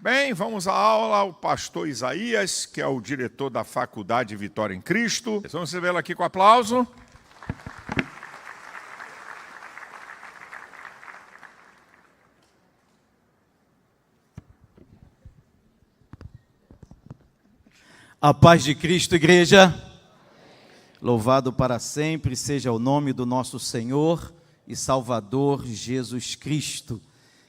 Bem, vamos à aula. O pastor Isaías, que é o diretor da Faculdade Vitória em Cristo. Vamos recebê-lo aqui com aplauso. A paz de Cristo, igreja. Louvado para sempre seja o nome do nosso Senhor e Salvador Jesus Cristo.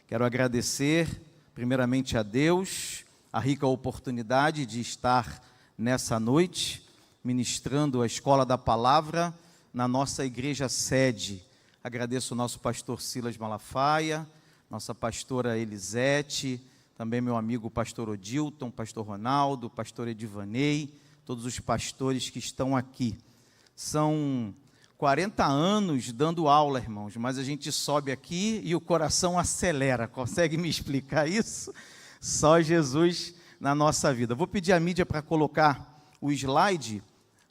Quero agradecer primeiramente a Deus a rica oportunidade de estar nessa noite ministrando a Escola da Palavra na nossa igreja sede. Agradeço o nosso pastor Silas Malafaia, nossa pastora Elisete, também meu amigo pastor Odilton, pastor Ronaldo, pastor Edivanei, todos os pastores que estão aqui. São 40 anos dando aula, irmãos, mas a gente sobe aqui e o coração acelera. Consegue me explicar isso? Só Jesus na nossa vida. Vou pedir à mídia para colocar o slide.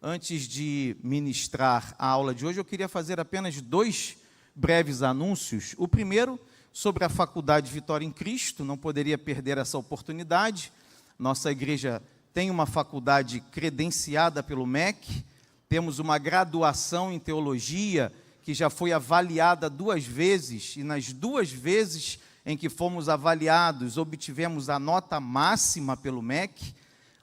Antes de ministrar a aula de hoje, eu queria fazer apenas 2 breves anúncios. O primeiro, sobre a Faculdade Vitória em Cristo, não poderia perder essa oportunidade. Nossa igreja tem uma faculdade credenciada pelo MEC, temos uma graduação em teologia que já foi avaliada 2 vezes, e nas 2 vezes em que fomos avaliados, obtivemos a nota máxima pelo MEC,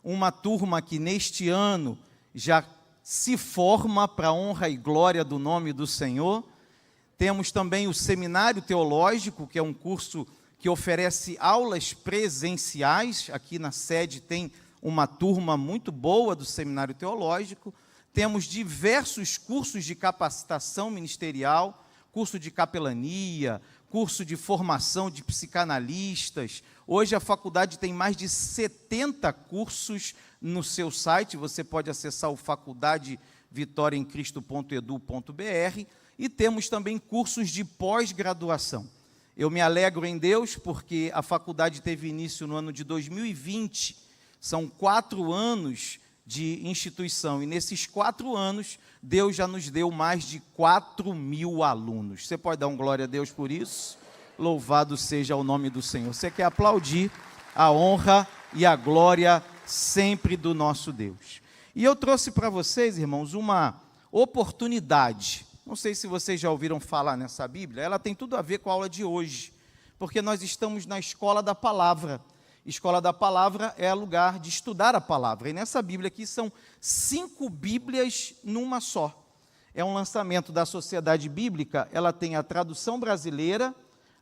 uma turma que neste ano já se forma para a honra e glória do nome do Senhor. Temos também o Seminário Teológico, que é um curso que oferece aulas presenciais. Aqui na sede tem uma turma muito boa do Seminário Teológico. Temos diversos cursos de capacitação ministerial, curso de capelania, curso de formação de psicanalistas. Hoje a faculdade tem mais de 70 cursos no seu site. Você pode acessar o faculdadevitoriaemcristo.edu.br. E temos também cursos de pós-graduação. Eu me alegro em Deus porque a faculdade teve início no ano de 2020. São 4 anos de instituição, e nesses 4 anos, Deus já nos deu mais de 4.000 alunos. Você pode dar um glória a Deus por isso? Louvado seja o nome do Senhor. Você quer aplaudir a honra e a glória sempre do nosso Deus. E eu trouxe para vocês, irmãos, uma oportunidade. Não sei se vocês já ouviram falar nessa Bíblia, ela tem tudo a ver com a aula de hoje, porque nós estamos na Escola da Palavra. Escola da Palavra é lugar de estudar a palavra. E nessa Bíblia aqui são 5 Bíblias numa só. É um lançamento da Sociedade Bíblica. Ela tem a tradução brasileira,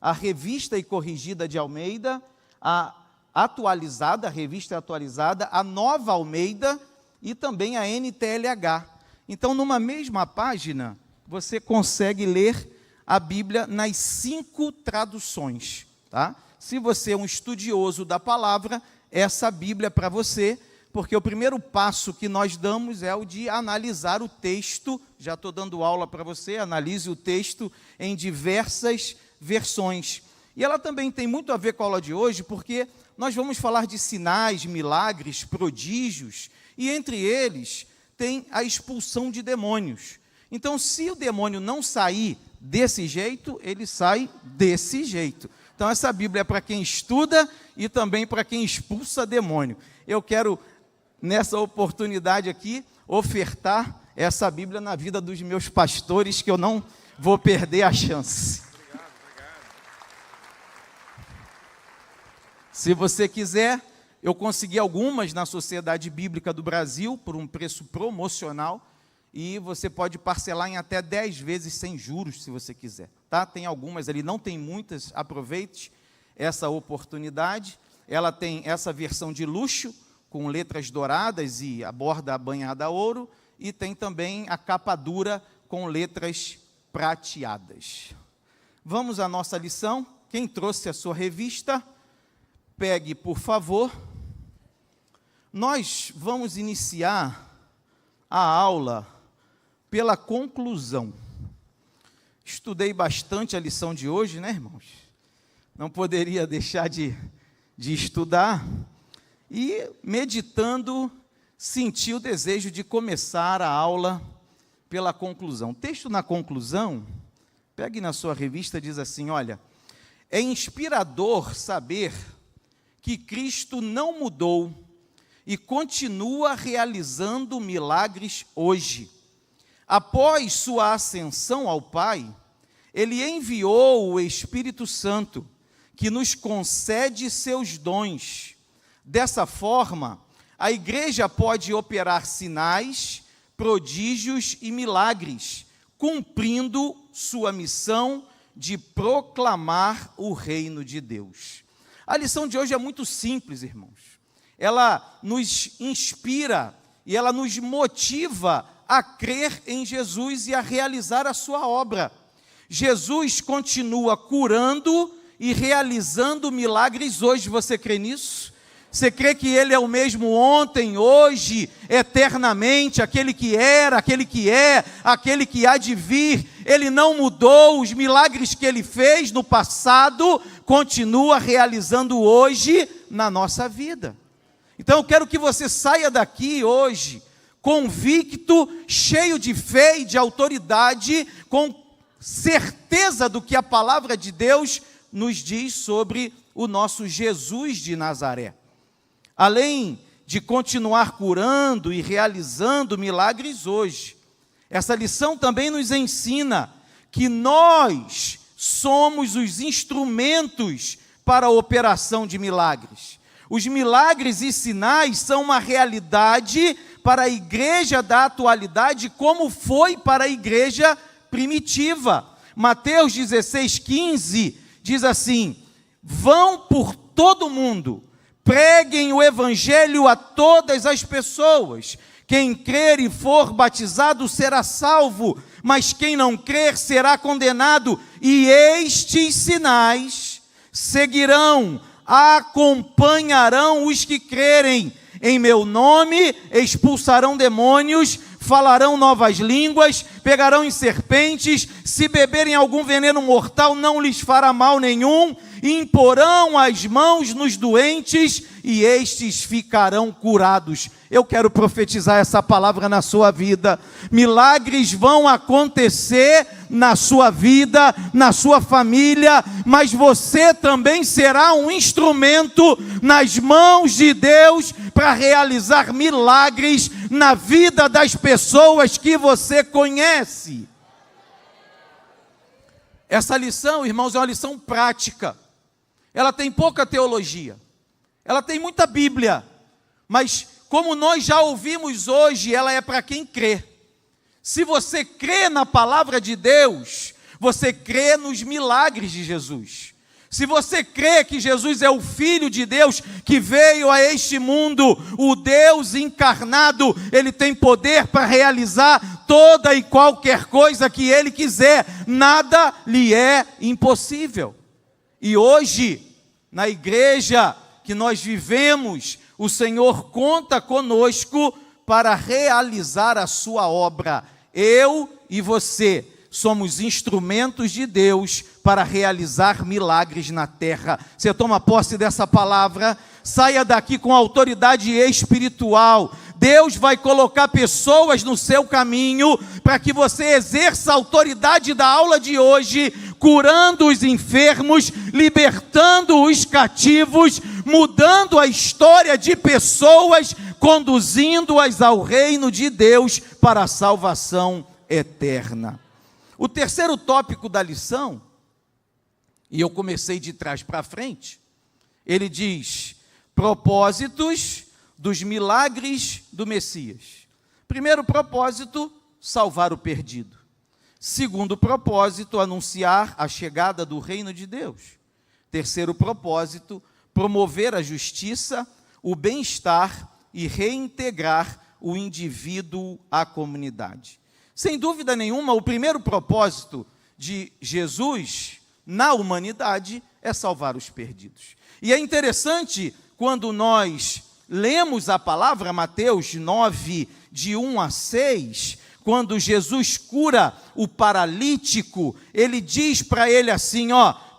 a revista e corrigida de Almeida, a atualizada, a revista atualizada, a Nova Almeida e também a NTLH. Então, numa mesma página, você consegue ler a Bíblia nas 5 traduções, tá? Se você é um estudioso da palavra, essa Bíblia é para você, porque o primeiro passo que nós damos é o de analisar o texto. Já estou dando aula para você, analise o texto em diversas versões. E ela também tem muito a ver com a aula de hoje, porque nós vamos falar de sinais, milagres, prodígios, e entre eles tem a expulsão de demônios. Então, se o demônio não sair desse jeito, ele sai desse jeito. Então, essa Bíblia é para quem estuda e também para quem expulsa demônio. Eu quero, nessa oportunidade aqui, ofertar essa Bíblia na vida dos meus pastores, que eu não vou perder a chance. Obrigado. Se você quiser, eu consegui algumas na Sociedade Bíblica do Brasil, por um preço promocional, e você pode parcelar em até 10 vezes sem juros, se você quiser, tá? Tem algumas ali, não tem muitas, aproveite essa oportunidade. Ela tem essa versão de luxo, com letras douradas e a borda banhada a ouro, e tem também a capa dura com letras prateadas. Vamos à nossa lição. Quem trouxe a sua revista, pegue, por favor. Nós vamos iniciar a aula pela conclusão. Estudei bastante a lição de hoje, né, irmãos? Não poderia deixar de estudar. E, meditando, senti o desejo de começar a aula pela conclusão. O texto na conclusão, pegue na sua revista, diz assim, olha, é inspirador saber que Cristo não mudou e continua realizando milagres hoje. Após sua ascensão ao Pai, ele enviou o Espírito Santo, que nos concede seus dons. Dessa forma, a igreja pode operar sinais, prodígios e milagres, cumprindo sua missão de proclamar o reino de Deus. A lição de hoje é muito simples, irmãos. Ela nos inspira e ela nos motiva a crer em Jesus e a realizar a sua obra. Jesus continua curando e realizando milagres hoje. Você crê nisso? Você crê que Ele é o mesmo ontem, hoje, eternamente, aquele que era, aquele que é, aquele que há de vir? Ele não mudou, os milagres que Ele fez no passado, continua realizando hoje na nossa vida. Então eu quero que você saia daqui hoje, convicto, cheio de fé e de autoridade, com certeza do que a palavra de Deus nos diz sobre o nosso Jesus de Nazaré. Além de continuar curando e realizando milagres hoje, essa lição também nos ensina que nós somos os instrumentos para a operação de milagres. Os milagres e sinais são uma realidade para a igreja da atualidade, como foi para a igreja primitiva. Mateus 16:15 diz assim: vão por todo o mundo, preguem o evangelho a todas as pessoas. Quem crer e for batizado será salvo, mas quem não crer será condenado. E estes sinais seguirão, acompanharão os que crerem. Em meu nome expulsarão demônios, falarão novas línguas, pegarão em serpentes, se beberem algum veneno mortal não lhes fará mal nenhum, imporão as mãos nos doentes e estes ficarão curados. Eu quero profetizar essa palavra na sua vida. Milagres vão acontecer na sua vida, na sua família, mas você também será um instrumento nas mãos de Deus para realizar milagres na vida das pessoas que você conhece. Essa lição, irmãos, é uma lição prática. Ela tem pouca teologia, ela tem muita Bíblia, mas como nós já ouvimos hoje, ela é para quem crê. Se você crê na palavra de Deus, você crê nos milagres de Jesus. Se você crê que Jesus é o Filho de Deus que veio a este mundo, o Deus encarnado, Ele tem poder para realizar toda e qualquer coisa que Ele quiser. Nada lhe é impossível. E hoje, na igreja que nós vivemos, o Senhor conta conosco para realizar a sua obra. Eu e você somos instrumentos de Deus para realizar milagres na terra. Você toma posse dessa palavra, saia daqui com autoridade espiritual. Deus vai colocar pessoas no seu caminho para que você exerça a autoridade da aula de hoje, curando os enfermos, libertando os cativos, mudando a história de pessoas, conduzindo-as ao reino de Deus para a salvação eterna. O terceiro tópico da lição, e eu comecei de trás para frente, ele diz: propósitos dos milagres do Messias. Primeiro propósito, salvar o perdido. Segundo propósito, anunciar a chegada do reino de Deus. Terceiro propósito, promover a justiça, o bem-estar e reintegrar o indivíduo à comunidade. Sem dúvida nenhuma, o primeiro propósito de Jesus na humanidade é salvar os perdidos. E é interessante quando nós lemos a palavra, Mateus 9, de 1 a 6, quando Jesus cura o paralítico, ele diz para ele assim,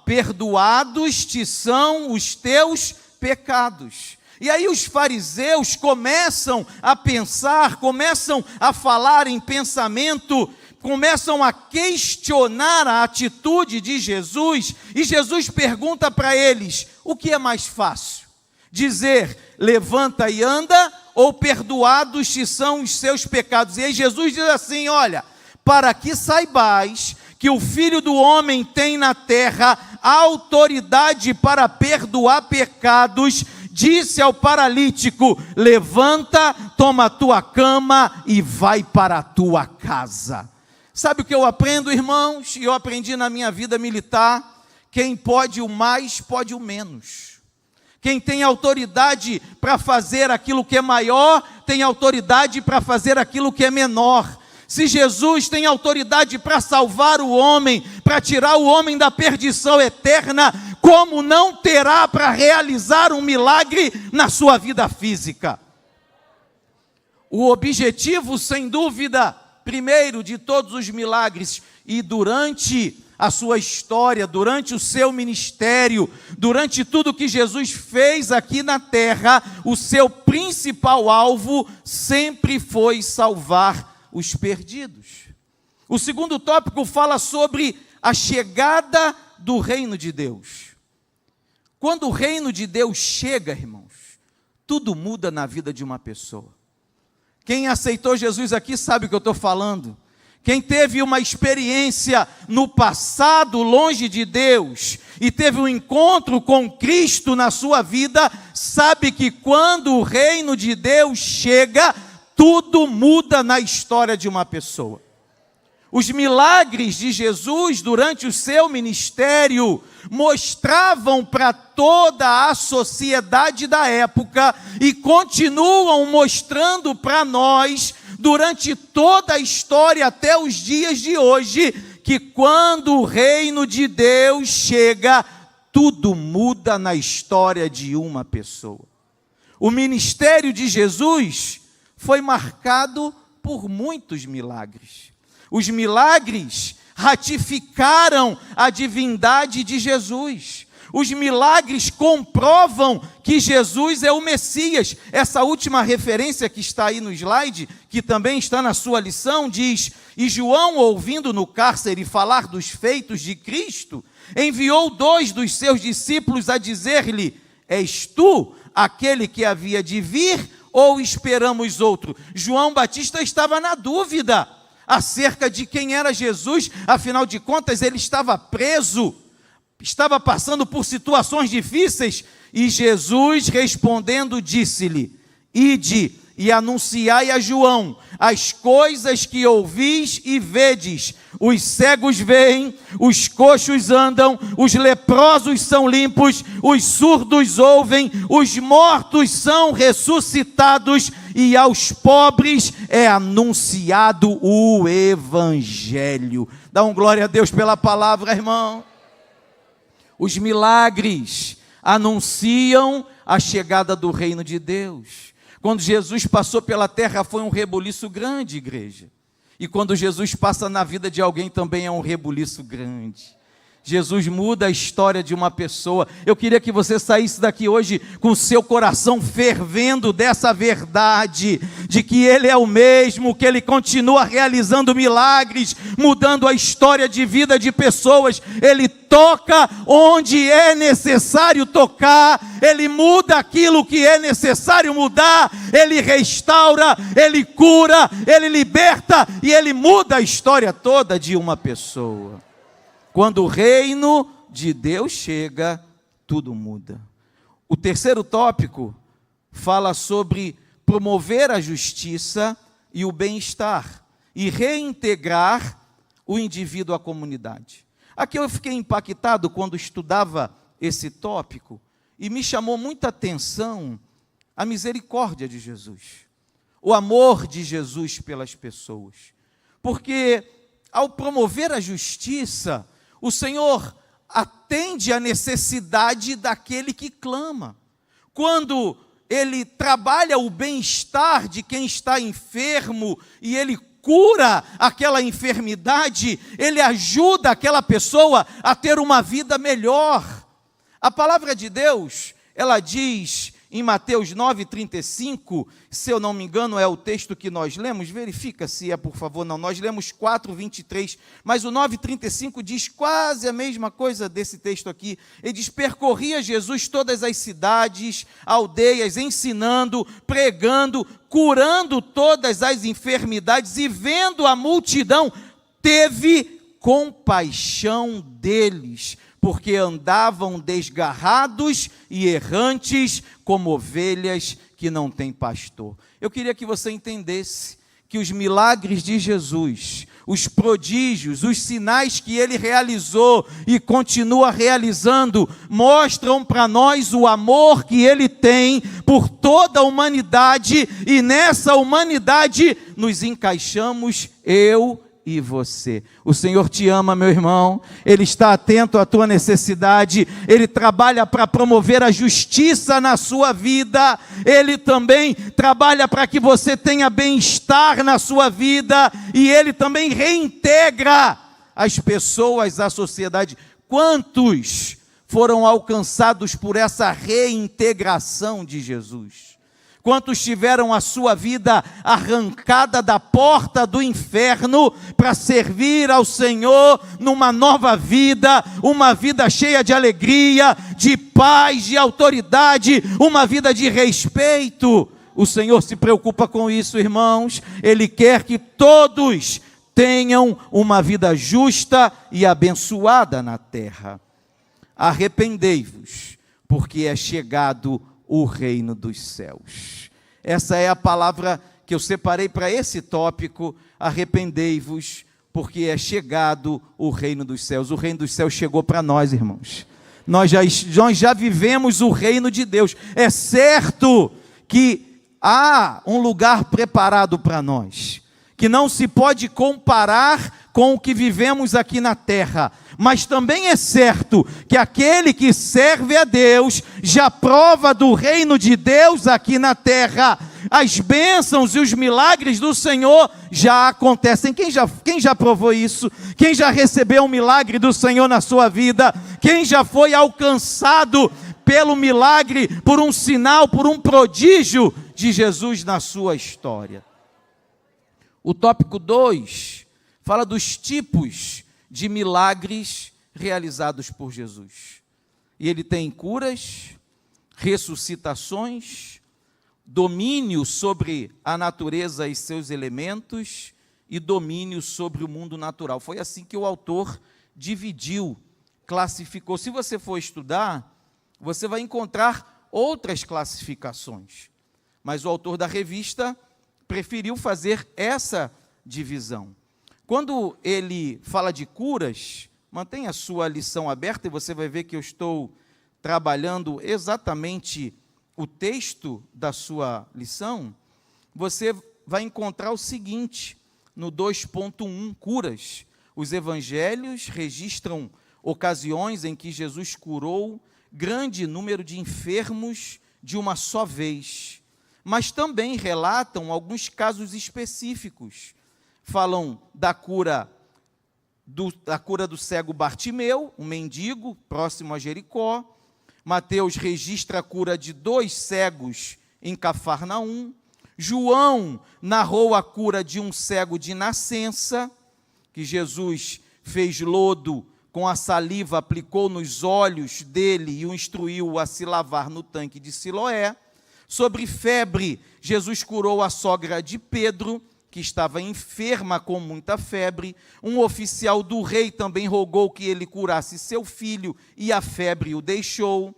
perdoados te são os teus pecados. E aí os fariseus começam a pensar, começam a falar em pensamento, começam a questionar a atitude de Jesus, e Jesus pergunta para eles: o que é mais fácil? Dizer, levanta e anda, ou perdoados te são os seus pecados. E aí Jesus diz assim, olha, para que saibais que o Filho do Homem tem na terra autoridade para perdoar pecados, disse ao paralítico, levanta, toma a tua cama e vai para a tua casa. Sabe o que eu aprendo, irmãos? E eu aprendi na minha vida militar, quem pode o mais, pode o menos. Quem tem autoridade para fazer aquilo que é maior, tem autoridade para fazer aquilo que é menor. Se Jesus tem autoridade para salvar o homem, para tirar o homem da perdição eterna, como não terá para realizar um milagre na sua vida física? O objetivo, sem dúvida, primeiro de todos os milagres, e durante a sua história, durante o seu ministério, durante tudo que Jesus fez aqui na terra, o seu principal alvo sempre foi salvar os perdidos. O segundo tópico fala sobre a chegada do reino de Deus. Quando o reino de Deus chega, irmãos, tudo muda na vida de uma pessoa. Quem aceitou Jesus aqui sabe o que eu estou falando. Quem teve uma experiência no passado longe de Deus e teve um encontro com Cristo na sua vida, sabe que quando o reino de Deus chega, tudo muda na história de uma pessoa. Os milagres de Jesus durante o seu ministério mostravam para toda a sociedade da época e continuam mostrando para nós durante toda a história até os dias de hoje, que quando o reino de Deus chega, tudo muda na história de uma pessoa. O ministério de Jesus foi marcado por muitos milagres. Os milagres ratificaram a divindade de Jesus. Os milagres comprovam que Jesus é o Messias. Essa última referência que está aí no slide, que também está na sua lição, diz: e João, ouvindo no cárcere falar dos feitos de Cristo, enviou 2 dos seus discípulos a dizer-lhe: és tu aquele que havia de vir, ou esperamos outro? João Batista estava na dúvida acerca de quem era Jesus, afinal de contas ele estava preso, estava passando por situações difíceis, e Jesus respondendo disse-lhe: ide e anunciai a João as coisas que ouvis e vedes, os cegos veem, os coxos andam, os leprosos são limpos, os surdos ouvem, os mortos são ressuscitados, e aos pobres é anunciado o Evangelho. Dá um glória a Deus pela palavra, irmão. Os milagres anunciam a chegada do reino de Deus. Quando Jesus passou pela terra foi um rebuliço grande, igreja. E quando Jesus passa na vida de alguém também é um rebuliço grande. Jesus muda a história de uma pessoa. Eu queria que você saísse daqui hoje com seu coração fervendo dessa verdade, de que Ele é o mesmo, que Ele continua realizando milagres, mudando a história de vida de pessoas. Ele toca onde é necessário tocar, Ele muda aquilo que é necessário mudar, Ele restaura, Ele cura, Ele liberta e Ele muda a história toda de uma pessoa. Quando o reino de Deus chega, tudo muda. O terceiro tópico fala sobre promover a justiça e o bem-estar e reintegrar o indivíduo à comunidade. Aqui eu fiquei impactado quando estudava esse tópico e me chamou muita atenção a misericórdia de Jesus, o amor de Jesus pelas pessoas. Porque ao promover a justiça, o Senhor atende à necessidade daquele que clama. Quando Ele trabalha o bem-estar de quem está enfermo e Ele cura aquela enfermidade, Ele ajuda aquela pessoa a ter uma vida melhor. A palavra de Deus, ela diz em Mateus 9,35, se eu não me engano, é o texto que nós lemos, verifica se é, por favor, não, nós lemos 4,23, mas o 9,35 diz quase a mesma coisa desse texto aqui. Ele diz: percorria Jesus todas as cidades, aldeias, ensinando, pregando, curando todas as enfermidades, e vendo a multidão, teve compaixão deles, porque andavam desgarrados e errantes, como ovelhas que não têm pastor. Eu queria que você entendesse que os milagres de Jesus, os prodígios, os sinais que ele realizou e continua realizando, mostram para nós o amor que ele tem por toda a humanidade, e nessa humanidade nos encaixamos eu e você. O Senhor te ama, meu irmão, Ele está atento à tua necessidade, Ele trabalha para promover a justiça na sua vida, Ele também trabalha para que você tenha bem-estar na sua vida, e Ele também reintegra as pessoas à sociedade. Quantos foram alcançados por essa reintegração de Jesus? Quantos tiveram a sua vida arrancada da porta do inferno para servir ao Senhor numa nova vida, uma vida cheia de alegria, de paz, de autoridade, uma vida de respeito? O Senhor se preocupa com isso, irmãos. Ele quer que todos tenham uma vida justa e abençoada na terra. Arrependei-vos, porque é chegado o reino dos céus. Essa é a palavra que eu separei para esse tópico. Arrependei-vos, porque é chegado o reino dos céus. O reino dos céus chegou para nós, irmãos. Nós já vivemos o reino de Deus. É certo que há um lugar preparado para nós, que não se pode comparar com o que vivemos aqui na terra, mas também é certo que aquele que serve a Deus já prova do reino de Deus aqui na terra. As bênçãos e os milagres do Senhor já acontecem. Quem já provou isso? Quem já recebeu um milagre do Senhor na sua vida? Quem já foi alcançado pelo milagre, por um sinal, por um prodígio de Jesus na sua história? O tópico 2 fala dos tipos de milagres realizados por Jesus. E ele tem curas, ressuscitações, domínio sobre a natureza e seus elementos e domínio sobre o mundo natural. Foi assim que o autor dividiu, classificou. Se você for estudar, você vai encontrar outras classificações, mas o autor da revista preferiu fazer essa divisão. Quando ele fala de curas, mantenha a sua lição aberta e você vai ver que eu estou trabalhando exatamente o texto da sua lição. Você vai encontrar o seguinte, no 2.1, curas. Os evangelhos registram ocasiões em que Jesus curou grande número de enfermos de uma só vez, mas também relatam alguns casos específicos. Falam da cura do cego Bartimeu, um mendigo próximo a Jericó. Mateus registra a cura de 2 cegos em Cafarnaum. João narrou a cura de um cego de nascença, que Jesus fez lodo com a saliva, aplicou nos olhos dele e o instruiu a se lavar no tanque de Siloé. Sobre febre, Jesus curou a sogra de Pedro, que estava enferma com muita febre. Um oficial do rei também rogou que ele curasse seu filho, e a febre o deixou.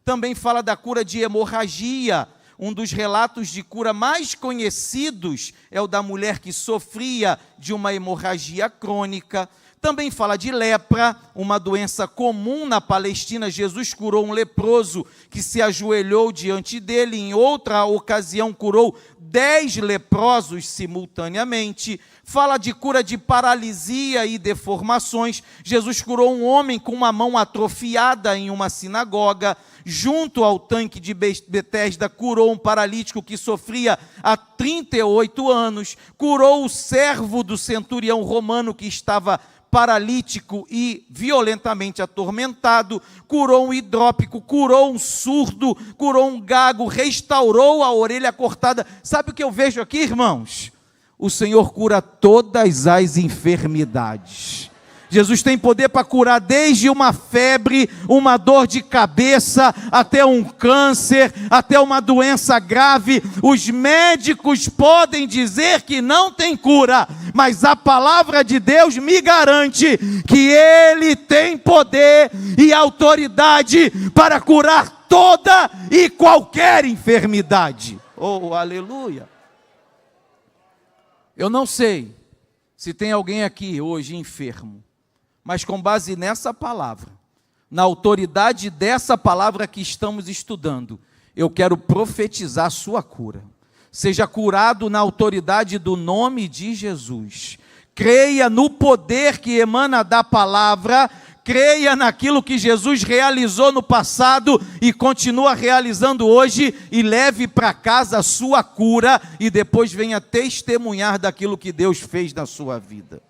Também fala da cura de hemorragia. Um dos relatos de cura mais conhecidos é o da mulher que sofria de uma hemorragia crônica. Também fala de lepra, uma doença comum na Palestina. Jesus curou um leproso que se ajoelhou diante dele. Em outra ocasião, curou 10 leprosos simultaneamente. Fala de cura de paralisia e deformações. Jesus curou um homem com uma mão atrofiada em uma sinagoga. Junto ao tanque de Betesda, curou um paralítico que sofria há 38 anos. Curou o servo do centurião romano que estava paralítico e violentamente atormentado, curou um hidrópico, curou um surdo, curou um gago, restaurou a orelha cortada. Sabe o que eu vejo aqui, irmãos? O Senhor cura todas as enfermidades. Jesus tem poder para curar desde uma febre, uma dor de cabeça, até um câncer, até uma doença grave. Os médicos podem dizer que não tem cura, mas a palavra de Deus me garante que Ele tem poder e autoridade para curar toda e qualquer enfermidade. Oh, aleluia! Eu não sei se tem alguém aqui hoje enfermo, mas com base nessa palavra, na autoridade dessa palavra que estamos estudando, eu quero profetizar a sua cura. Seja curado na autoridade do nome de Jesus. Creia no poder que emana da palavra, creia naquilo que Jesus realizou no passado e continua realizando hoje, e leve para casa a sua cura, e depois venha testemunhar daquilo que Deus fez na sua vida.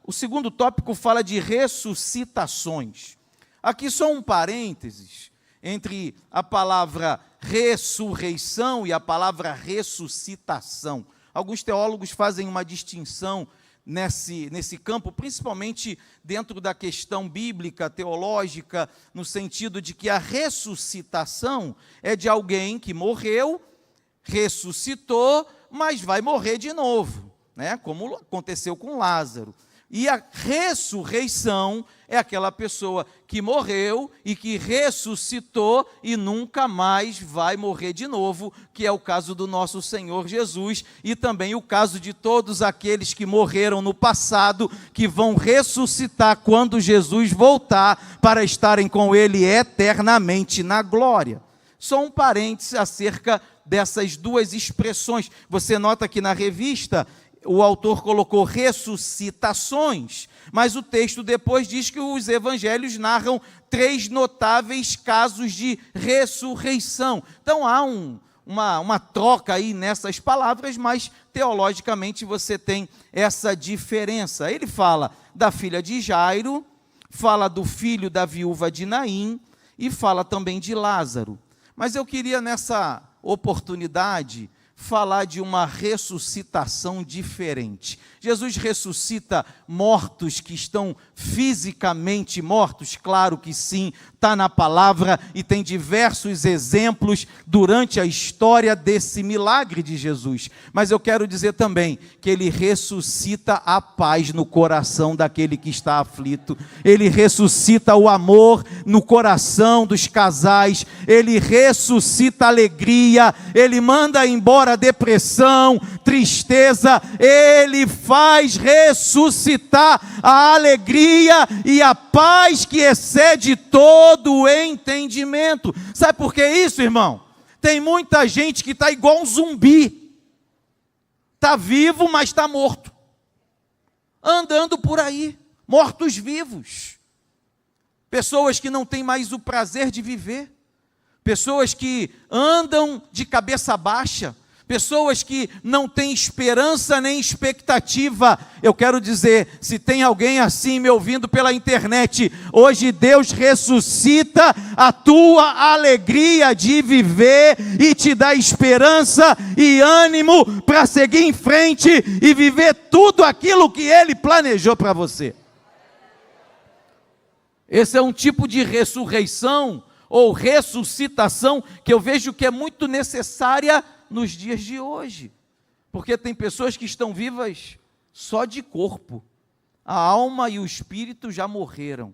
O segundo tópico fala de ressuscitações. Aqui só um parênteses entre a palavra ressurreição e a palavra ressuscitação. Alguns teólogos fazem uma distinção nesse campo, principalmente dentro da questão bíblica, teológica, no sentido de que a ressuscitação é de alguém que morreu, ressuscitou, mas vai morrer de novo, né? Como aconteceu com Lázaro. E a ressurreição é aquela pessoa que morreu e que ressuscitou e nunca mais vai morrer de novo, que é o caso do nosso Senhor Jesus, e também o caso de todos aqueles que morreram no passado, que vão ressuscitar quando Jesus voltar para estarem com Ele eternamente na glória. Só um parênteses acerca dessas duas expressões. Você nota que na revista o autor colocou ressuscitações, mas o texto depois diz que os evangelhos narram 3 notáveis casos de ressurreição. Então há uma troca aí nessas palavras, mas teologicamente você tem essa diferença. Ele fala da filha de Jairo, fala do filho da viúva de Naim e fala também de Lázaro. Mas eu queria nessa oportunidade falar de uma ressuscitação diferente. Jesus ressuscita mortos que estão fisicamente mortos? Claro que sim, está na palavra e tem diversos exemplos durante a história desse milagre de Jesus. Mas eu quero dizer também que Ele ressuscita a paz no coração daquele que está aflito. Ele ressuscita o amor no coração dos casais. Ele ressuscita a alegria. Ele manda embora a depressão, tristeza. Ele faz ressuscitar a alegria e a paz que excede todo o entendimento. Sabe por que isso, irmão? Tem muita gente que está igual um zumbi. Está vivo, mas está morto. Andando por aí, mortos-vivos. Pessoas que não têm mais o prazer de viver. Pessoas que andam de cabeça baixa. Pessoas que não têm esperança nem expectativa. Eu quero dizer, se tem alguém assim me ouvindo pela internet, hoje Deus ressuscita a tua alegria de viver e te dá esperança e ânimo para seguir em frente e viver tudo aquilo que Ele planejou para você. Esse é um tipo de ressurreição ou ressuscitação que eu vejo que é muito necessária nos dias de hoje, porque tem pessoas que estão vivas só de corpo, a alma e o espírito já morreram,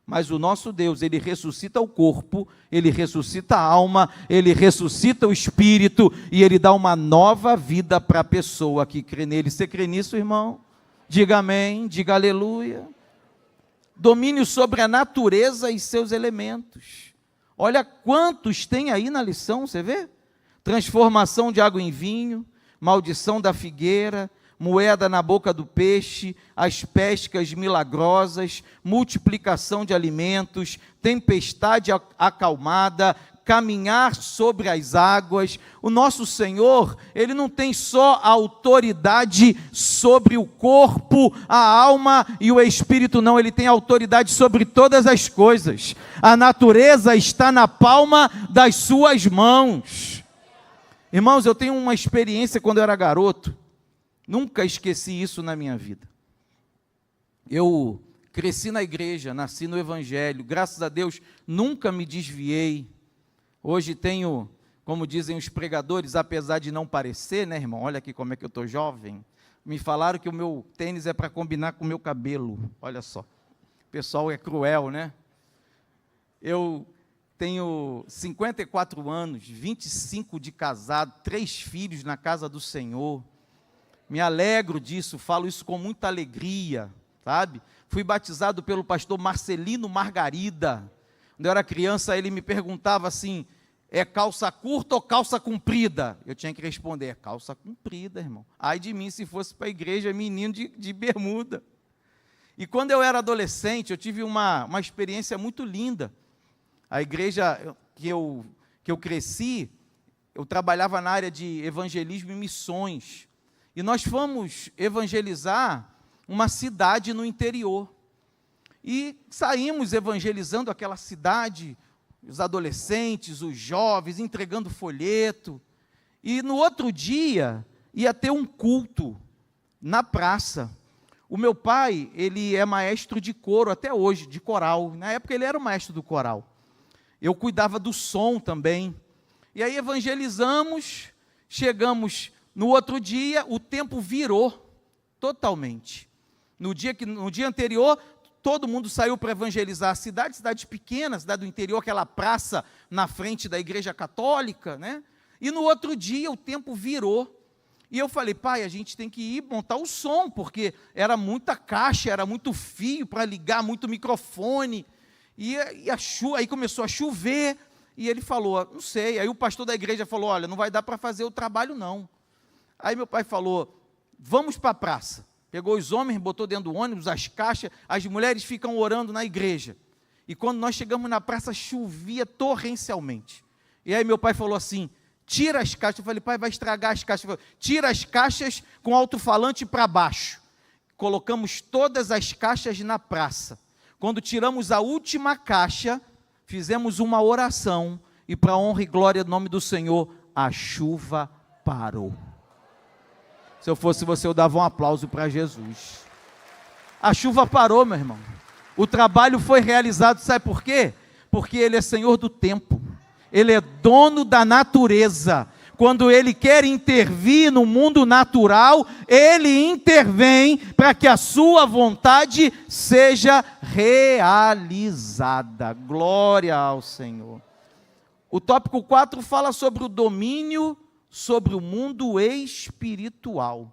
mas o nosso Deus, Ele ressuscita o corpo, Ele ressuscita a alma, Ele ressuscita o espírito, e Ele dá uma nova vida para a pessoa que crê nele. Você crê nisso, irmão? Diga amém, diga aleluia. Domínio sobre a natureza e seus elementos. Olha quantos tem aí na lição, você vê? Transformação de água em vinho, maldição da figueira, moeda na boca do peixe, as pescas milagrosas, multiplicação de alimentos, tempestade acalmada, caminhar sobre as águas. O nosso Senhor, Ele não tem só autoridade sobre o corpo, a alma e o espírito, não. Ele tem autoridade sobre todas as coisas. A natureza está na palma das suas mãos. Irmãos, eu tenho uma experiência quando eu era garoto. Nunca esqueci isso na minha vida. Eu cresci na igreja, nasci no evangelho, graças a Deus, nunca me desviei. Hoje tenho, como dizem os pregadores, apesar de não parecer, né, irmão? Olha aqui como é que eu estou jovem. Me falaram que o meu tênis é para combinar com o meu cabelo. Olha só. O pessoal é cruel, né? Eu tenho 54 anos, 25 de casado, 3 filhos na casa do Senhor. Me alegro disso, falo isso com muita alegria, sabe? Fui batizado pelo pastor Marcelino Margarida. Quando eu era criança, ele me perguntava assim, é calça curta ou calça comprida? Eu tinha que responder, é calça comprida, irmão. Ai de mim, se fosse para a igreja, menino de bermuda. E quando eu era adolescente, eu tive uma experiência muito linda. A igreja que eu cresci, eu trabalhava na área de evangelismo e missões. E nós fomos evangelizar uma cidade no interior. E saímos evangelizando aquela cidade, os adolescentes, os jovens, entregando folheto. E no outro dia, ia ter um culto na praça. O meu pai, ele é maestro de coro até hoje, de coral. Na época ele era o maestro do coral. Eu cuidava do som também. E aí evangelizamos, chegamos no outro dia, o tempo virou totalmente. No dia anterior, todo mundo saiu para evangelizar a cidade pequena, cidade do interior, aquela praça na frente da igreja católica, né? E no outro dia o tempo virou. E eu falei, pai, a gente tem que ir montar o som, porque era muita caixa, era muito fio para ligar, muito microfone. E aí começou a chover, e ele falou, não sei. Aí o pastor da igreja falou, olha, não vai dar para fazer o trabalho não. Aí meu pai falou, vamos para a praça. Pegou os homens, botou dentro do ônibus, as caixas, as mulheres ficam orando na igreja. E quando nós chegamos na praça, chovia torrencialmente. E aí meu pai falou assim, tira as caixas. Eu falei, pai, vai estragar as caixas. Falei, tira as caixas com alto-falante para baixo. Colocamos todas as caixas na praça. Quando tiramos a última caixa, fizemos uma oração. E para a honra e glória do nome do Senhor, a chuva parou. Se eu fosse você, eu dava um aplauso para Jesus. A chuva parou, meu irmão. O trabalho foi realizado, sabe por quê? Porque Ele é Senhor do tempo. Ele é dono da natureza. Quando Ele quer intervir no mundo natural, Ele intervém para que a sua vontade seja realizada. Glória ao Senhor. O tópico 4 fala sobre o domínio sobre o mundo espiritual.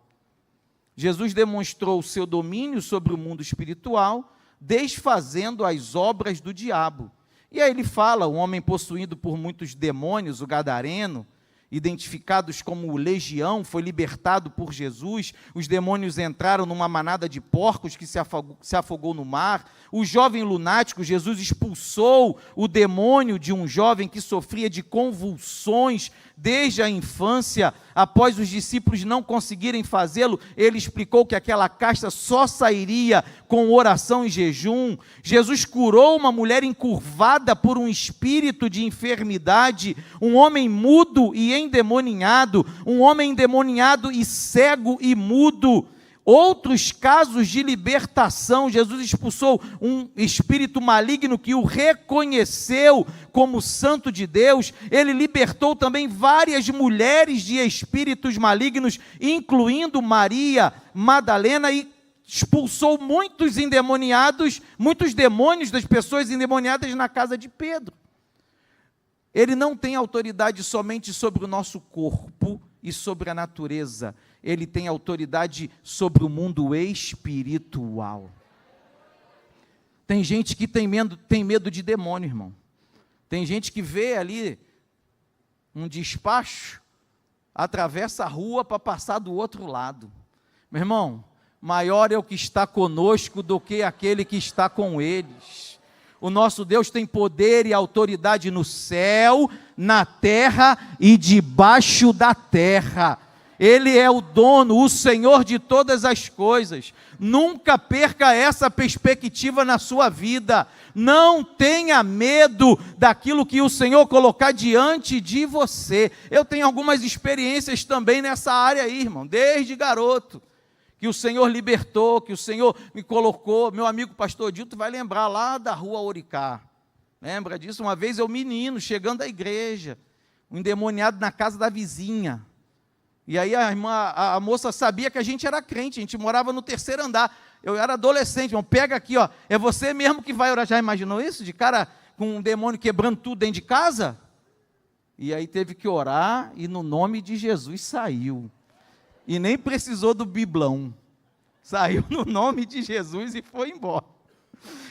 Jesus demonstrou o seu domínio sobre o mundo espiritual, desfazendo as obras do diabo. E aí ele fala, um homem possuído por muitos demônios, o gadareno, identificados como legião, foi libertado por Jesus. Os demônios entraram numa manada de porcos que se afogou no mar. O jovem lunático, Jesus expulsou o demônio de um jovem que sofria de convulsões desde a infância. Após os discípulos não conseguirem fazê-lo, ele explicou que aquela casta só sairia com oração e jejum. Jesus curou uma mulher encurvada por um espírito de enfermidade, um homem mudo e endemoninhado, um homem endemoniado e cego e mudo. Outros casos de libertação, Jesus expulsou um espírito maligno que o reconheceu como santo de Deus. Ele libertou também várias mulheres de espíritos malignos, incluindo Maria Madalena, e expulsou muitos endemoniados, muitos demônios das pessoas endemoniadas na casa de Pedro. Ele não tem autoridade somente sobre o nosso corpo e sobre a natureza. Ele tem autoridade sobre o mundo espiritual. Tem gente que tem medo de demônio, irmão. Tem gente que vê ali um despacho, atravessa a rua para passar do outro lado. Meu irmão, maior é o que está conosco do que aquele que está com eles. O nosso Deus tem poder e autoridade no céu, na terra e debaixo da terra. Ele é o dono, o Senhor de todas as coisas. Nunca perca essa perspectiva na sua vida. Não tenha medo daquilo que o Senhor colocar diante de você. Eu tenho algumas experiências também nessa área aí, irmão, desde garoto, que o Senhor libertou, que o Senhor me colocou. Meu amigo pastor Dilton vai lembrar lá da rua Oricá. Lembra disso? Uma vez eu, menino, chegando à igreja, um endemoniado na casa da vizinha. E aí a moça sabia que a gente era crente, a gente morava no 3º andar. Eu era adolescente, irmão, pega aqui, ó, é você mesmo que vai orar. Já imaginou isso? De cara com um demônio quebrando tudo dentro de casa? E aí teve que orar e no nome de Jesus saiu. E nem precisou do biblão. Saiu no nome de Jesus e foi embora.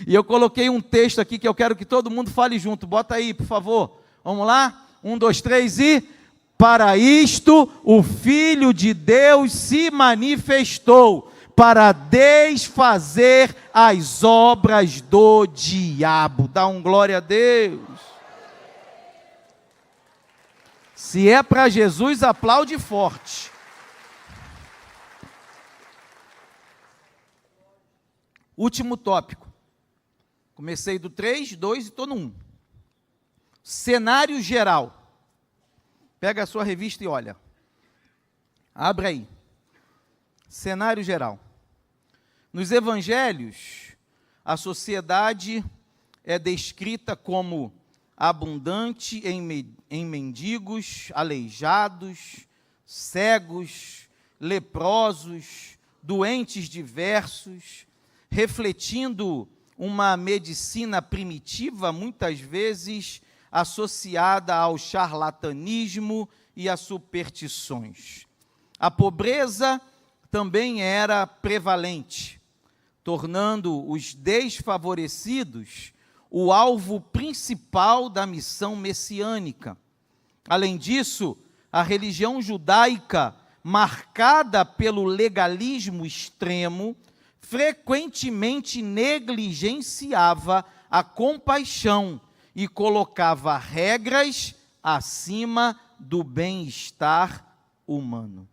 E eu coloquei um texto aqui que eu quero que todo mundo fale junto. Bota aí, por favor. Vamos lá? 1, 2, 3 e... Para isto o Filho de Deus se manifestou, para desfazer as obras do diabo. Dá um glória a Deus. Se é para Jesus, aplaude forte. Último tópico. Comecei do 3, 2 e estou no 1. Cenário geral. Pega a sua revista e olha. Abre aí. Cenário geral. Nos evangelhos, a sociedade é descrita como abundante em mendigos, aleijados, cegos, leprosos, doentes diversos, refletindo uma medicina primitiva, muitas vezes associada ao charlatanismo e a superstições. A pobreza também era prevalente, tornando os desfavorecidos o alvo principal da missão messiânica. Além disso, a religião judaica, marcada pelo legalismo extremo, frequentemente negligenciava a compaixão e colocava regras acima do bem-estar humano.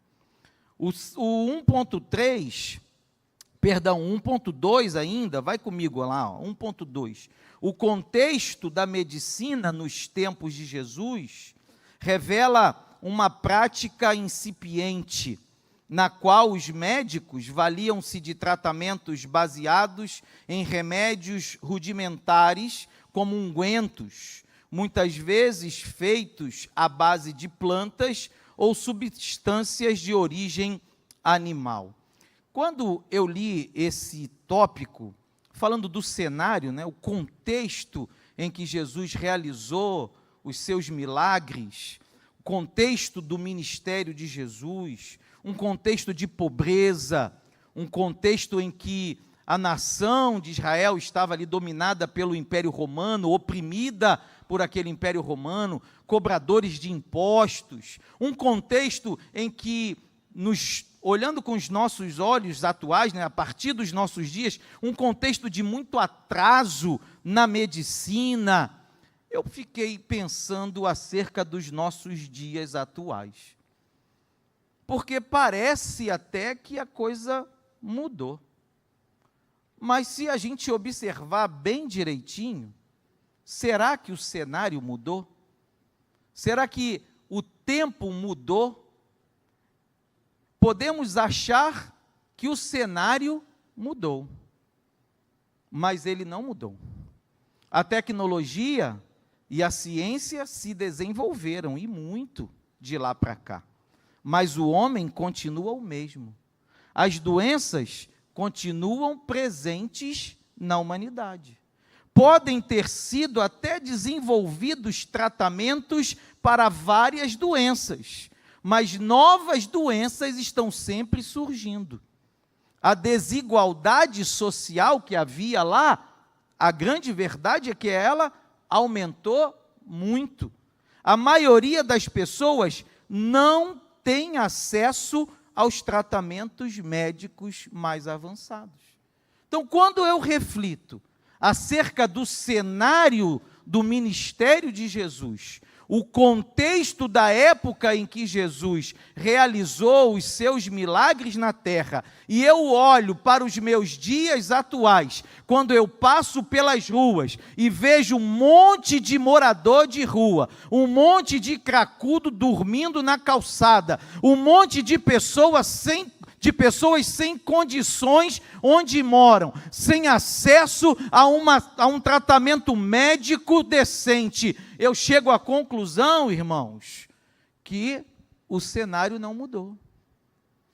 O 1.2 ainda, vai comigo lá, 1.2. O contexto da medicina nos tempos de Jesus revela uma prática incipiente, na qual os médicos valiam-se de tratamentos baseados em remédios rudimentares, como ungüentos, muitas vezes feitos à base de plantas ou substâncias de origem animal. Quando eu li esse tópico, falando do cenário, o contexto em que Jesus realizou os seus milagres, o contexto do ministério de Jesus, um contexto de pobreza, um contexto em que a nação de Israel estava ali dominada pelo Império Romano, oprimida por aquele Império Romano, cobradores de impostos, um contexto em que, olhando com os nossos olhos atuais, a partir dos nossos dias, um contexto de muito atraso na medicina. Eu fiquei pensando acerca dos nossos dias atuais, porque parece até que a coisa mudou. Mas se a gente observar bem direitinho, será que o cenário mudou? Será que o tempo mudou? Podemos achar que o cenário mudou, mas ele não mudou. A tecnologia e a ciência se desenvolveram, e muito, de lá para cá. Mas o homem continua o mesmo. As doenças continuam presentes na humanidade. Podem ter sido até desenvolvidos tratamentos para várias doenças, mas novas doenças estão sempre surgindo. A desigualdade social que havia lá, a grande verdade é que ela aumentou muito. A maioria das pessoas não tem acesso aos tratamentos médicos mais avançados. Então, quando eu reflito acerca do cenário do ministério de Jesus, o contexto da época em que Jesus realizou os seus milagres na terra, e eu olho para os meus dias atuais, quando eu passo pelas ruas e vejo um monte de morador de rua, um monte de cracudo dormindo na calçada, um monte de pessoas sem condições onde moram, sem acesso a um tratamento médico decente, eu chego à conclusão, irmãos, que o cenário não mudou.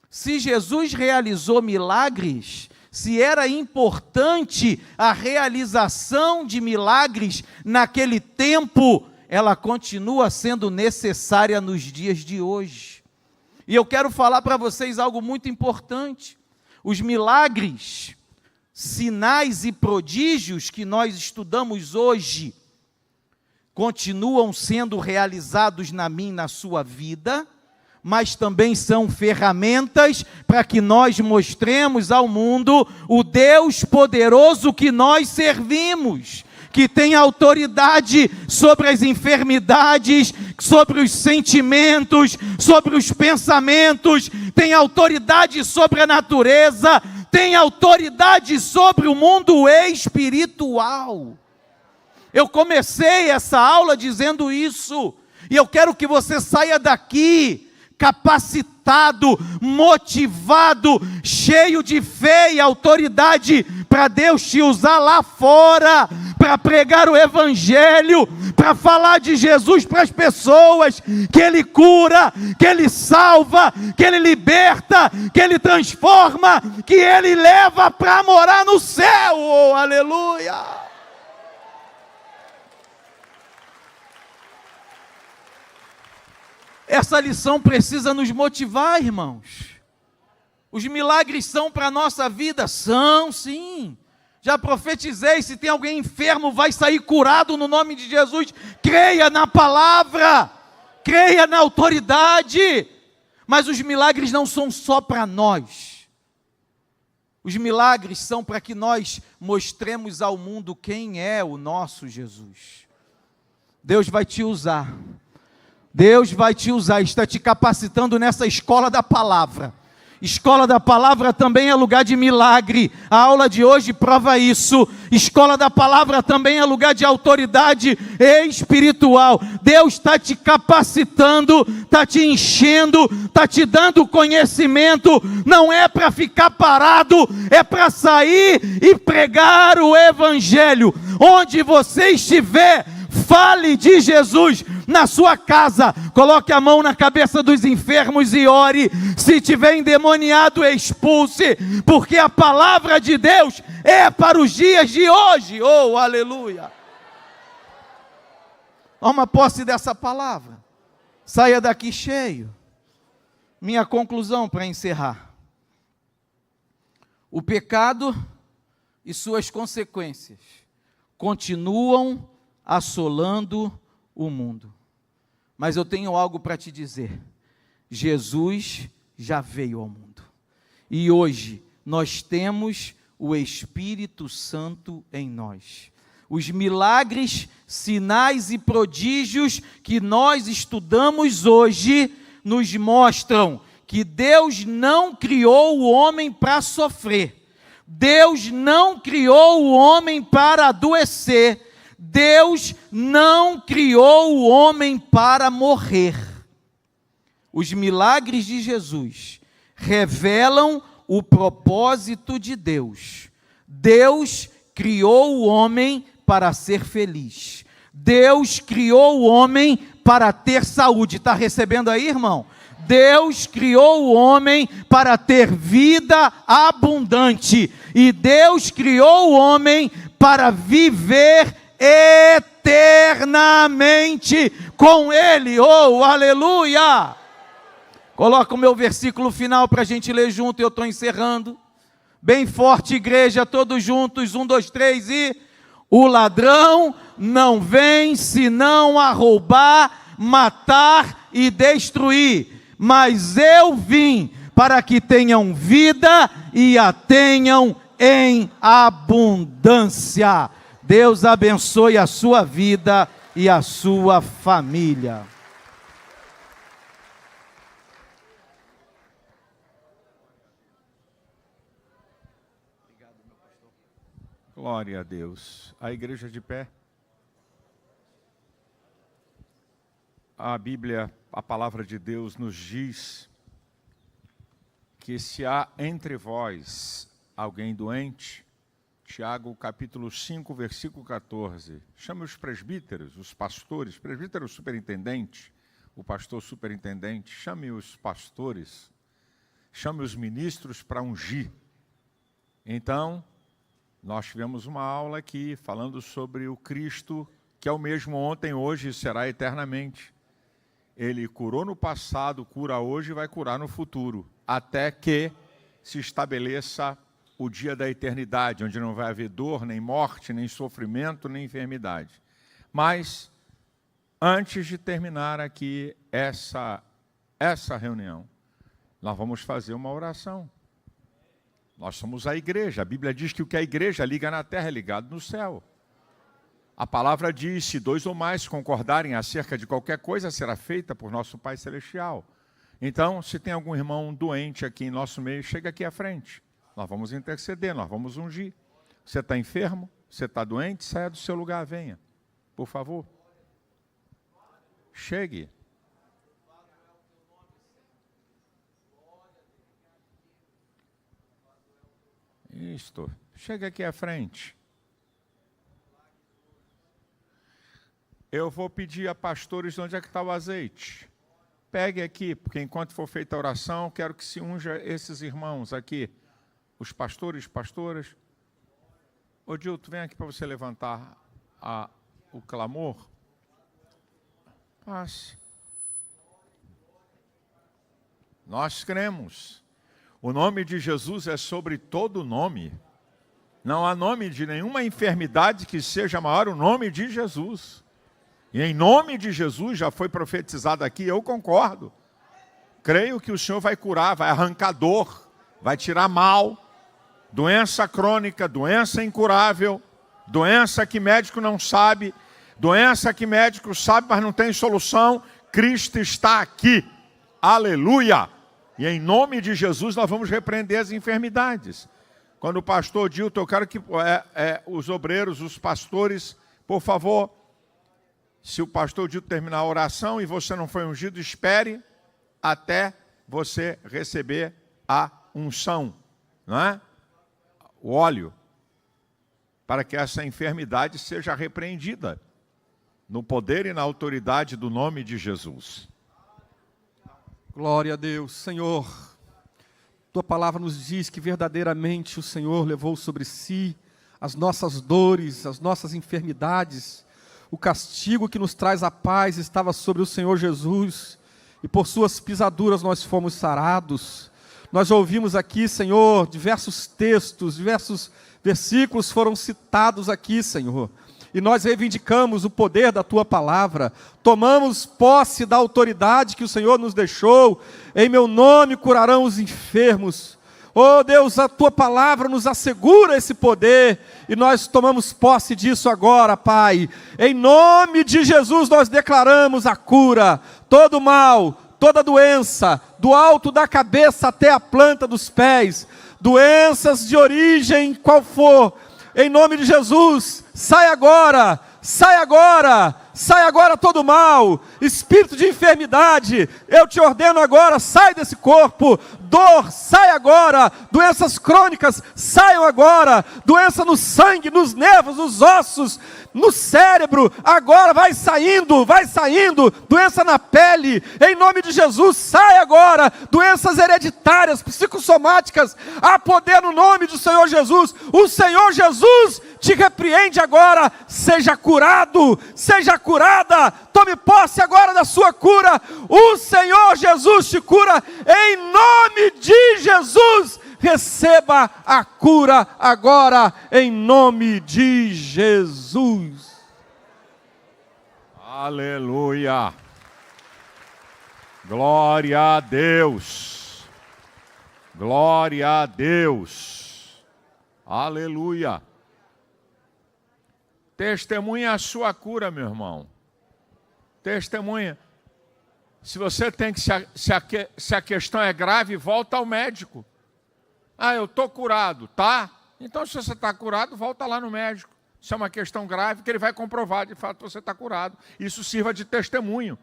Se Jesus realizou milagres, se era importante a realização de milagres naquele tempo, ela continua sendo necessária nos dias de hoje. E eu quero falar para vocês algo muito importante. Os milagres, sinais e prodígios que nós estudamos hoje, continuam sendo realizados na minha e na sua vida, mas também são ferramentas para que nós mostremos ao mundo o Deus poderoso que nós servimos, que tem autoridade sobre as enfermidades, sobre os sentimentos, sobre os pensamentos, tem autoridade sobre a natureza, tem autoridade sobre o mundo espiritual. Eu comecei essa aula dizendo isso, e eu quero que você saia daqui capacitado, motivado, cheio de fé e autoridade para Deus te usar lá fora, para pregar o Evangelho, para falar de Jesus para as pessoas, que Ele cura, que Ele salva, que Ele liberta, que Ele transforma, que Ele leva para morar no céu. Oh, aleluia! Essa lição precisa nos motivar, irmãos. Os milagres são para a nossa vida? São, sim. Já profetizei, se tem alguém enfermo, vai sair curado no nome de Jesus. Creia na palavra, creia na autoridade. Mas os milagres não são só para nós. Os milagres são para que nós mostremos ao mundo quem é o nosso Jesus. Deus vai te usar. Deus vai te usar, está te capacitando nessa escola da palavra. Escola da palavra também é lugar de milagre. A aula de hoje prova isso. Escola da palavra também é lugar de autoridade espiritual. Deus está te capacitando, está te enchendo, está te dando conhecimento. Não é para ficar parado, é para sair e pregar o Evangelho. Onde você estiver, fale de Jesus. Na sua casa, coloque a mão na cabeça dos enfermos e ore. Se tiver endemoniado, expulse, porque a palavra de Deus é para os dias de hoje. Oh, aleluia! Toma posse dessa palavra. Saia daqui cheio. Minha conclusão para encerrar. O pecado e suas consequências continuam assolando o mundo. Mas eu tenho algo para te dizer. Jesus já veio ao mundo. E hoje nós temos o Espírito Santo em nós. Os milagres, sinais e prodígios que nós estudamos hoje nos mostram que Deus não criou o homem para sofrer. Deus não criou o homem para adoecer. Deus não criou o homem para morrer. Os milagres de Jesus revelam o propósito de Deus. Deus criou o homem para ser feliz. Deus criou o homem para ter saúde. Está recebendo aí, irmão? Deus criou o homem para ter vida abundante. E Deus criou o homem para viver eternamente com Ele. Oh, aleluia! Coloca o meu versículo final para a gente ler junto, eu estou encerrando. Bem forte, igreja, todos juntos, 1, 2, 3 e... O ladrão não vem senão a roubar, matar e destruir. Mas eu vim para que tenham vida e a tenham em abundância. Deus abençoe a sua vida e a sua família. Glória a Deus. A igreja de pé. A Bíblia, a palavra de Deus nos diz que se há entre vós alguém doente, Tiago capítulo 5, versículo 14, chame os presbíteros, os pastores, presbítero superintendente, o pastor superintendente, chame os pastores, chame os ministros para ungir. Então, nós tivemos uma aula aqui falando sobre o Cristo, que é o mesmo ontem, hoje e será eternamente. Ele curou no passado, cura hoje e vai curar no futuro, até que se estabeleça o dia da eternidade, onde não vai haver dor, nem morte, nem sofrimento, nem enfermidade. Mas, antes de terminar aqui essa reunião, nós vamos fazer uma oração. Nós somos a igreja. A Bíblia diz que o que a igreja liga na terra é ligado no céu. A palavra diz, se dois ou mais concordarem acerca de qualquer coisa, será feita por nosso Pai Celestial. Então, se tem algum irmão doente aqui em nosso meio, chega aqui à frente. Nós vamos interceder, nós vamos ungir. Você está enfermo? Você está doente? Saia do seu lugar, venha. Por favor. Chegue. Isto. Chega aqui à frente. Eu vou pedir a pastores onde é que está o azeite. Pegue aqui, porque enquanto for feita a oração, quero que se unja esses irmãos aqui. Os pastores, pastoras. Ô Dilton, vem aqui para você levantar o clamor. Passe. Nós cremos. O nome de Jesus é sobre todo nome. Não há nome de nenhuma enfermidade que seja maior o nome de Jesus. E em nome de Jesus, já foi profetizado aqui, eu concordo. Creio que o Senhor vai curar, vai arrancar dor, vai tirar mal, doença crônica, doença incurável, doença que médico não sabe, doença que médico sabe, mas não tem solução. Cristo está aqui. Aleluia! E em nome de Jesus nós vamos repreender as enfermidades. Quando o pastor Dilton, eu quero que os obreiros, os pastores, por favor, se o pastor Dilton terminar a oração e você não foi ungido, espere até você receber a unção, não é? O óleo, para que essa enfermidade seja repreendida no poder e na autoridade do nome de Jesus. Glória a Deus. Senhor, Tua palavra nos diz que verdadeiramente o Senhor levou sobre si as nossas dores, as nossas enfermidades. O castigo que nos traz a paz estava sobre o Senhor Jesus, e por suas pisaduras nós fomos sarados. Nós já ouvimos aqui, Senhor, diversos textos, diversos versículos foram citados aqui, Senhor. E nós reivindicamos o poder da Tua palavra, tomamos posse da autoridade que o Senhor nos deixou. Em meu nome curarão os enfermos. Oh Deus, a Tua palavra nos assegura esse poder, e nós tomamos posse disso agora, Pai. Em nome de Jesus nós declaramos a cura, todo mal, toda doença, do alto da cabeça até a planta dos pés, doenças de origem qual for, em nome de Jesus, sai agora, sai agora, sai agora todo mal, espírito de enfermidade, eu te ordeno agora, sai desse corpo, dor, sai agora, doenças crônicas, saiam agora, doença no sangue, nos nervos, nos ossos, no cérebro, agora vai saindo, doença na pele, em nome de Jesus, sai agora, doenças hereditárias, psicossomáticas, há poder no nome do Senhor Jesus, o Senhor Jesus te repreende agora, seja curado, seja curada, tome posse agora da sua cura, o Senhor Jesus te cura, em nome de Jesus, receba a cura agora, em nome de Jesus. Aleluia! Glória a Deus! Glória a Deus. Aleluia. Testemunha a sua cura, meu irmão. Testemunha. Se você tem que, se a questão é grave, volta ao médico. Ah, eu estou curado, tá? Então, se você está curado, volta lá no médico. Se é uma questão grave, que ele vai comprovar, de fato, você está curado. Isso sirva de testemunho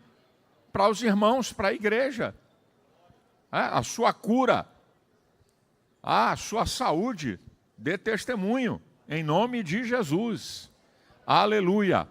para os irmãos, para a igreja. A sua cura, a sua saúde, dê testemunho, em nome de Jesus. Aleluia.